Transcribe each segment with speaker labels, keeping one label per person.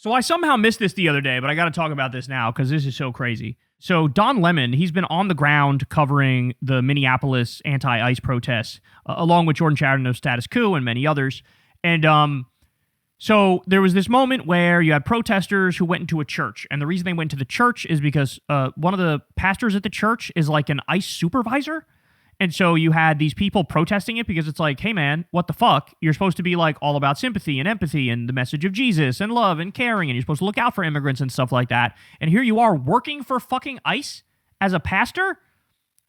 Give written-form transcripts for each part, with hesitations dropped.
Speaker 1: So I somehow missed this the other day, but I got to talk about this now because this is so crazy. So Don Lemon, he's been on the ground covering the Minneapolis anti-ICE protests, along with Jordan Chariton of Status Quo and many others. And so there was this moment where you had protesters who went into a church. And the reason they went to the church is because one of the pastors at the church is like an ICE supervisor. And so you had these people protesting it because it's like, hey man, what the fuck? You're supposed to be like all about sympathy and empathy and the message of Jesus and love and caring, and you're supposed to look out for immigrants and stuff like that. And here you are working for fucking ICE as a pastor?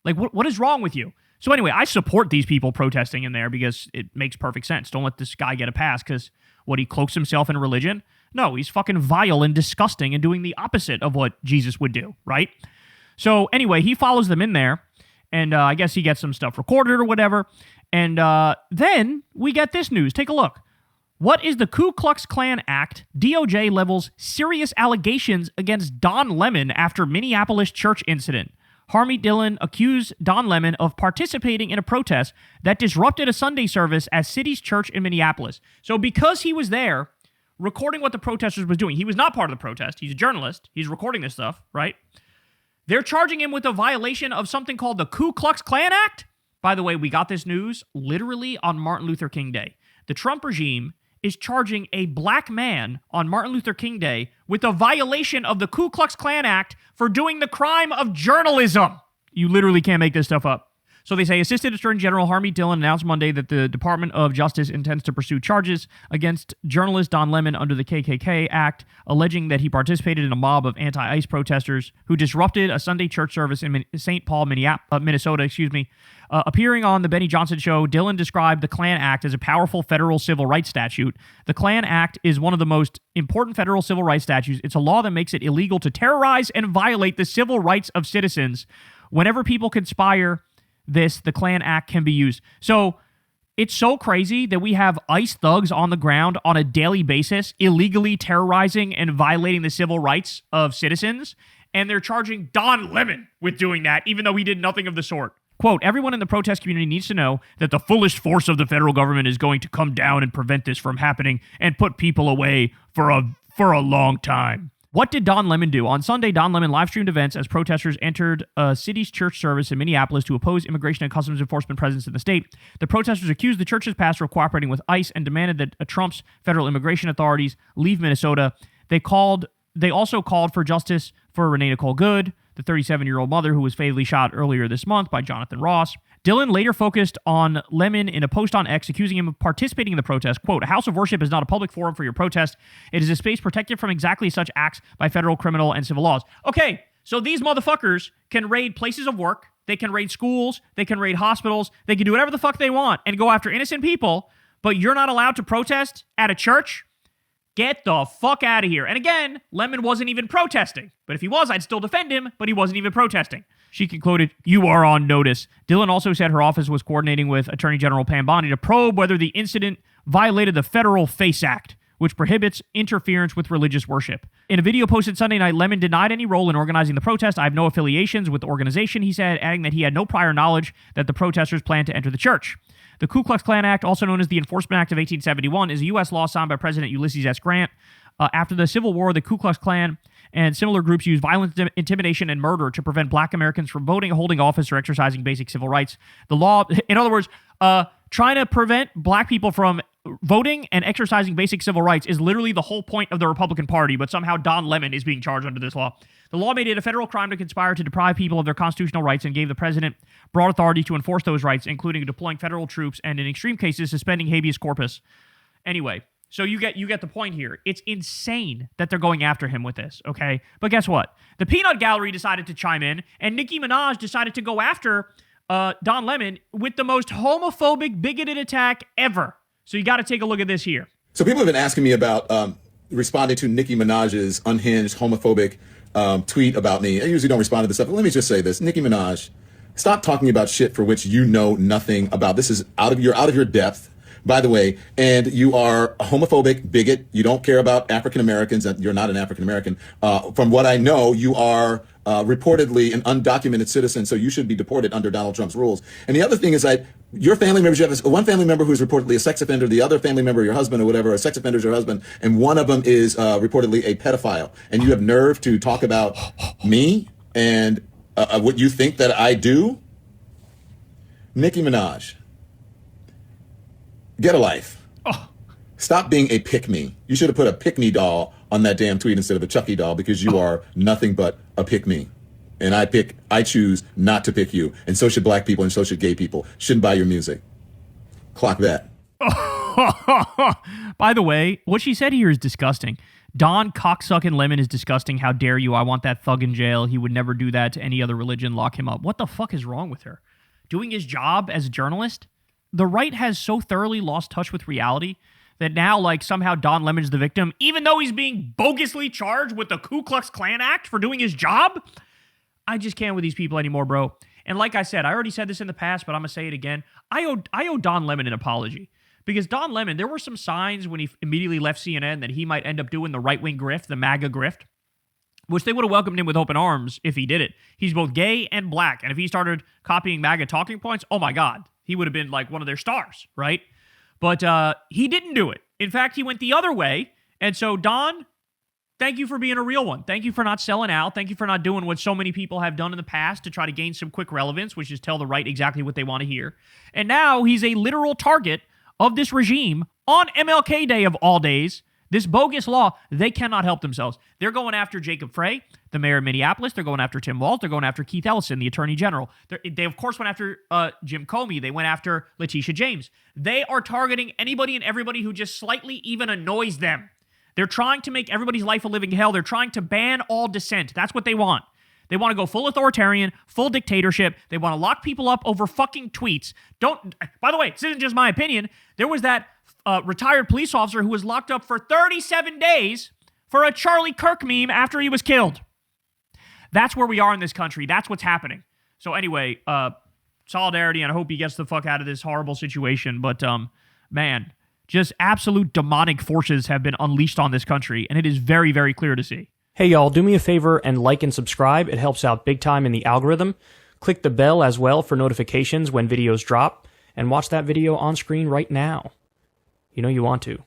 Speaker 1: Like, what is wrong with you? So anyway, I support these people protesting in there because it makes perfect sense. Don't let this guy get a pass because he cloaks himself in religion? No, he's fucking vile and disgusting and doing the opposite of what Jesus would do, right? So anyway, he follows them in there. And I guess he gets some stuff recorded or whatever. And then we get this news. Take a look. What is the Ku Klux Klan Act? DOJ levels serious allegations against Don Lemon after Minneapolis church incident. Harmeet Dillon accused Don Lemon of participating in a protest that disrupted a Sunday service at City's Church in Minneapolis. So because he was there recording what the protesters was doing, he was not part of the protest. He's a journalist. He's recording this stuff, right? They're charging him with a violation of something called the Ku Klux Klan Act. By the way, we got this news literally on Martin Luther King Day. The Trump regime is charging a black man on Martin Luther King Day with a violation of the Ku Klux Klan Act for doing the crime of journalism. You literally can't make this stuff up. So they say Assistant Attorney General Harmeet Dillon announced Monday that the Department of Justice intends to pursue charges against journalist Don Lemon under the KKK Act, alleging that he participated in a mob of anti-ICE protesters who disrupted a Sunday church service in St. Paul, Minnesota. Appearing on the Benny Johnson Show, Dillon described the Klan Act as a powerful federal civil rights statute. The Klan Act is one of the most important federal civil rights statutes. It's a law that makes it illegal to terrorize and violate the civil rights of citizens. Whenever people conspire the Klan Act can be used. So it's so crazy that we have ICE thugs on the ground on a daily basis, illegally terrorizing and violating the civil rights of citizens, and they're charging Don Lemon with doing that, even though he did nothing of the sort. Quote, everyone in the protest community needs to know that the fullest force of the federal government is going to come down and prevent this from happening and put people away for a long time. What did Don Lemon do? On Sunday, Don Lemon live-streamed events as protesters entered a City's church service in Minneapolis to oppose immigration and customs enforcement presence in the state. The protesters accused the church's pastor of cooperating with ICE and demanded that Trump's federal immigration authorities leave Minnesota. They also called for justice for Renee Nicole Good, the 37-year-old mother who was fatally shot earlier this month by Jonathan Ross. Dillon later focused on Lemon in a post on X, accusing him of participating in the protest. Quote, a house of worship is not a public forum for your protest. It is a space protected from exactly such acts by federal criminal and civil laws. Okay, so these motherfuckers can raid places of work, they can raid schools, they can raid hospitals, they can do whatever the fuck they want and go after innocent people, but you're not allowed to protest at a church? Get the fuck out of here. And again, Lemon wasn't even protesting. But if he was, I'd still defend him, but he wasn't even protesting. She concluded, you are on notice. Dillon also said her office was coordinating with Attorney General Pam Bondi to probe whether the incident violated the Federal FACE Act, which prohibits interference with religious worship. In a video posted Sunday night, Lemon denied any role in organizing the protest. I have no affiliations with the organization, he said, adding that he had no prior knowledge that the protesters planned to enter the church. The Ku Klux Klan Act, also known as the Enforcement Act of 1871, is a U.S. law signed by President Ulysses S. Grant. After the Civil War, the Ku Klux Klan and similar groups used violence, intimidation, and murder to prevent black Americans from voting, holding office, or exercising basic civil rights. The law, in other words, trying to prevent black people from voting and exercising basic civil rights is literally the whole point of the Republican Party, but somehow Don Lemon is being charged under this law. The law made it a federal crime to conspire to deprive people of their constitutional rights and gave the president broad authority to enforce those rights, including deploying federal troops and, in extreme cases, suspending habeas corpus. Anyway, so you get the point here. It's insane that they're going after him with this, okay? But guess what? The Peanut Gallery decided to chime in, and Nicki Minaj decided to go after Don Lemon with the most homophobic, bigoted attack ever. So you got to take a look at this here.
Speaker 2: So people have been asking me about responding to Nicki Minaj's unhinged, homophobic tweet about me. I usually don't respond to this stuff, but let me just say this. Nicki Minaj, stop talking about shit for which you know nothing about. This is out of your depth, by the way, and you are a homophobic bigot. You don't care about African Americans. You're not an African American. From what I know, you are reportedly an undocumented citizen, so you should be deported under Donald Trump's rules. And the other thing is that your family members, you have one family member who's reportedly a sex offender, the other family member, your husband or whatever, a sex offender is your husband, and one of them is reportedly a pedophile. And you have nerve to talk about me and what you think that I do? Nicki Minaj, get a life.
Speaker 1: Oh.
Speaker 2: Stop being a pick-me. You should have put a pick-me doll on that damn tweet instead of a Chucky doll, because you are nothing but a pick-me. And I choose not to pick you. And so should black people and so should gay people. Shouldn't buy your music. Clock that.
Speaker 1: By the way, what she said here is disgusting. Don cocksucking Lemon is disgusting. How dare you? I want that thug in jail. He would never do that to any other religion. Lock him up. What the fuck is wrong with her? Doing his job as a journalist? The right has so thoroughly lost touch with reality that now, like, somehow Don Lemon's the victim, even though he's being bogusly charged with the Ku Klux Klan Act for doing his job? I just can't with these people anymore, bro. And like I said, I already said this in the past, but I'm going to say it again. I owe Don Lemon an apology. Because Don Lemon, there were some signs when he immediately left CNN that he might end up doing the right-wing grift, the MAGA grift, which they would have welcomed him with open arms if he did it. He's both gay and black. And if he started copying MAGA talking points, oh my God, he would have been like one of their stars, right? But he didn't do it. In fact, he went the other way. And so, Don, thank you for being a real one. Thank you for not selling out. Thank you for not doing what so many people have done in the past to try to gain some quick relevance, which is tell the right exactly what they want to hear. And now he's a literal target of this regime on MLK Day of all days. This bogus law, they cannot help themselves. They're going after Jacob Frey, the mayor of Minneapolis. They're going after Tim Walz. They're going after Keith Ellison, the attorney general. They of course, went after Jim Comey. They went after Letitia James. They are targeting anybody and everybody who just slightly even annoys them. They're trying to make everybody's life a living hell. They're trying to ban all dissent. That's what they want. They want to go full authoritarian, full dictatorship. They want to lock people up over fucking tweets. By the way, this isn't just my opinion. There was that retired police officer who was locked up for 37 days for a Charlie Kirk meme after he was killed. That's where we are in this country. That's what's happening. So anyway, solidarity, and I hope he gets the fuck out of this horrible situation. But, man, just absolute demonic forces have been unleashed on this country, and it is very, very clear to see.
Speaker 3: Hey y'all, do me a favor and like and subscribe. It helps out big time in the algorithm. Click the bell as well for notifications when videos drop, and watch that video on screen right now. You know you want to.